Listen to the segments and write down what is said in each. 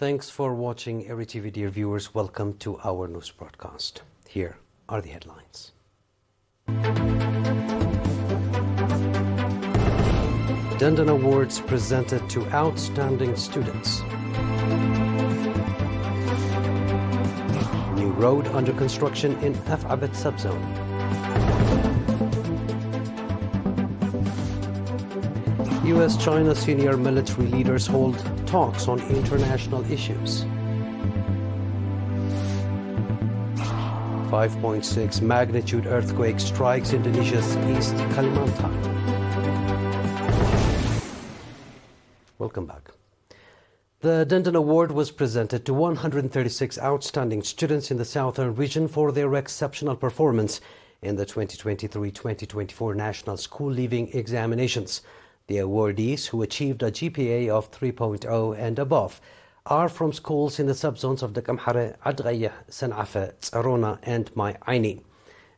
Thanks for watching ERi-TV, dear viewers. Welcome to our news broadcast. Here are the headlines. Dundon Awards presented to outstanding students. New road under construction in Af'abet subzone. US-China senior military leaders hold talks on international issues. 5.6 magnitude earthquake strikes Indonesia's East Kalimantan. Welcome back. The Dundon Award was presented to 136 outstanding students in the southern region for their exceptional performance in the 2023-2024 National School Leaving Examinations. The awardees, who achieved a GPA of 3.0 and above, are from schools in the subzones of Dakamhare, Adghayah, San'afa, Tsarona and Mai Aini.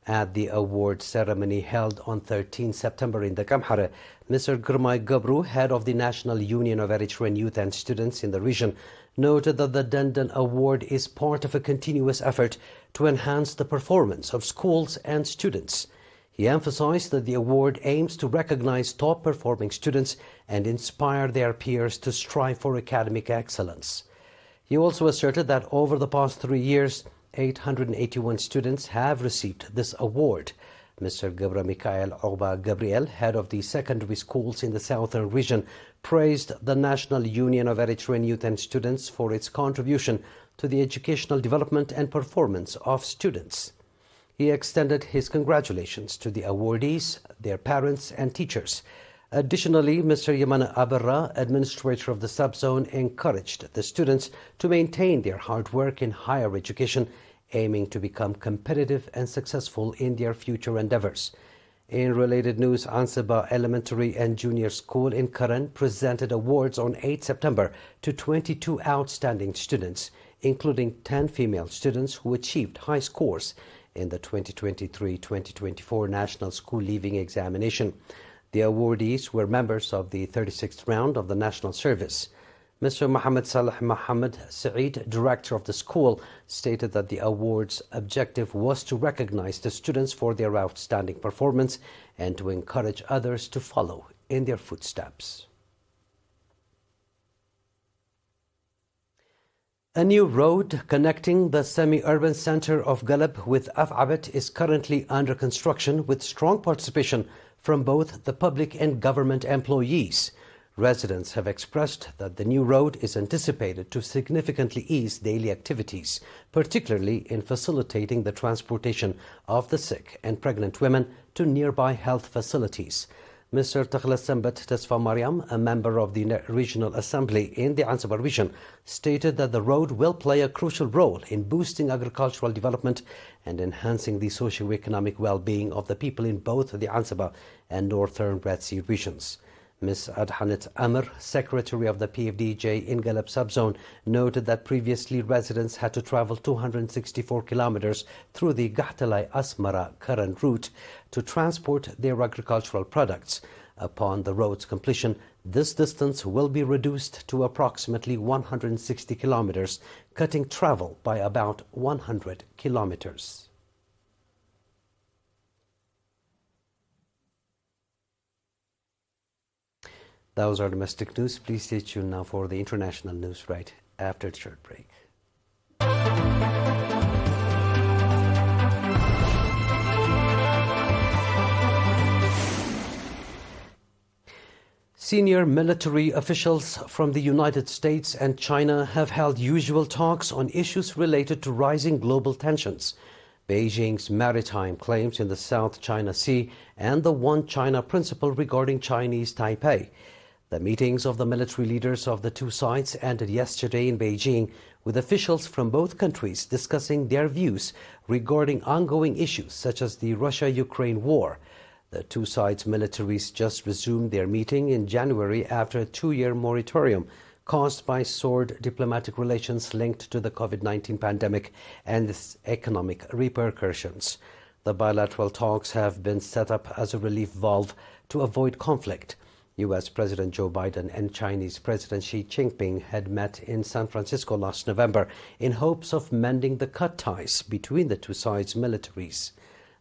At the award ceremony held on 13 September in Dakamhare, Mr. Gurmai Gabru, head of the National Union of Eritrean Youth and Students in the region, noted that the Dundon Award is part of a continuous effort to enhance the performance of schools and students. He emphasized that the award aims to recognize top-performing students and inspire their peers to strive for academic excellence. He also asserted that over the past 3 years, 881 students have received this award. Mr. Gabra Mikhail Oba Gabriel, head of the secondary schools in the southern region, praised the National Union of Eritrean Youth and Students for its contribution to the educational development and performance of students. He extended his congratulations to the awardees, their parents and teachers. Additionally, Mr. Yamana Abarra, administrator of the subzone, encouraged the students to maintain their hard work in higher education, aiming to become competitive and successful in their future endeavors. In related news, Ansaba Elementary and Junior School in Karan presented awards on 8 September to 22 outstanding students, including 10 female students who achieved high scores in the 2023-2024 National School Leaving Examination. The awardees were members of the 36th round of the National Service. Mr. Mohammed Salah Mohammed Saeed, director of the school, stated that the award's objective was to recognize the students for their outstanding performance and to encourage others to follow in their footsteps. A new road connecting the semi-urban center of Galab with Af'abet is currently under construction with strong participation from both the public and government employees. Residents have expressed that the new road is anticipated to significantly ease daily activities, particularly in facilitating the transportation of the sick and pregnant women to nearby health facilities. Mr. Takhla Sambat Tesfa Mariam, a member of the Regional Assembly in the Ansaba region, stated that the road will play a crucial role in boosting agricultural development and enhancing the socio-economic well-being of the people in both the Ansaba and Northern Red Sea regions. Ms. Adhanet Amr, secretary of the PFDJ in Galab subzone, noted that previously residents had to travel 264 kilometers through the Gahtalai Asmara Karan route to transport their agricultural products. Upon the road's completion, this distance will be reduced to approximately 160 kilometers, cutting travel by about 100 kilometers. That was our domestic news. Please stay tuned now for the international news right after the short break. Senior military officials from the United States and China have held usual talks on issues related to rising global tensions, Beijing's maritime claims in the South China Sea, and the One China principle regarding Chinese Taipei. The meetings of the military leaders of the two sides ended yesterday in Beijing, with officials from both countries discussing their views regarding ongoing issues such as the Russia-Ukraine war. The two sides' militaries just resumed their meeting in January after a 2-year moratorium caused by soured diplomatic relations linked to the COVID-19 pandemic and its economic repercussions. The bilateral talks have been set up as a relief valve to avoid conflict. U.S. President Joe Biden and Chinese President Xi Jinping had met in San Francisco last November in hopes of mending the cut ties between the two sides' militaries.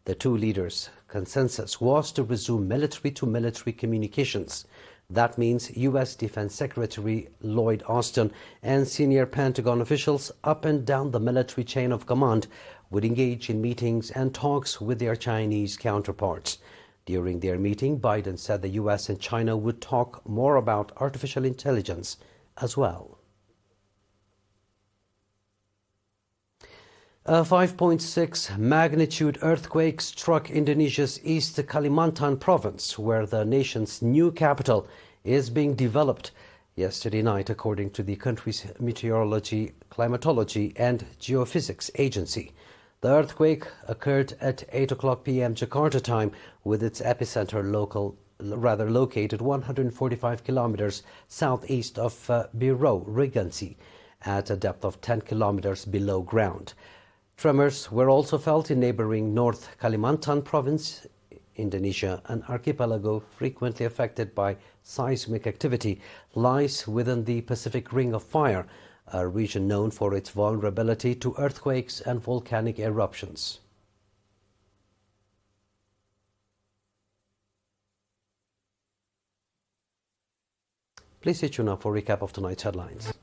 The two leaders' consensus was to resume military-to-military communications. That means U.S. Defense Secretary Lloyd Austin and senior Pentagon officials up and down the military chain of command would engage in meetings and talks with their Chinese counterparts. During their meeting, Biden said the U.S. and China would talk more about artificial intelligence as well. A 5.6 magnitude earthquake struck Indonesia's East Kalimantan province, where the nation's new capital is being developed yesterday night, according to the country's Meteorology, Climatology and Geophysics Agency. The earthquake occurred at 8 o'clock p.m. Jakarta time, with its epicenter located 145 kilometers southeast of Biro, Regency, at a depth of 10 kilometers below ground. Tremors were also felt in neighboring North Kalimantan province. Indonesia, an archipelago frequently affected by seismic activity, lies within the Pacific Ring of Fire, a region known for its vulnerability to earthquakes and volcanic eruptions. Please stay tuned now for a recap of tonight's headlines.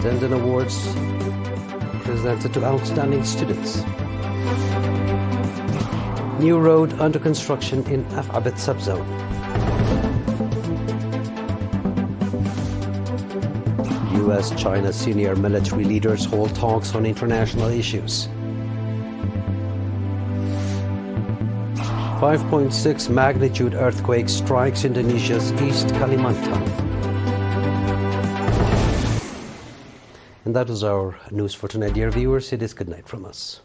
Denden Awards presented to outstanding students. New road under construction in Afabet subzone. U.S.-China senior military leaders hold talks on international issues. 5.6 magnitude earthquake strikes Indonesia's East Kalimantan. And that is our news for tonight, dear viewers. It is good night from us.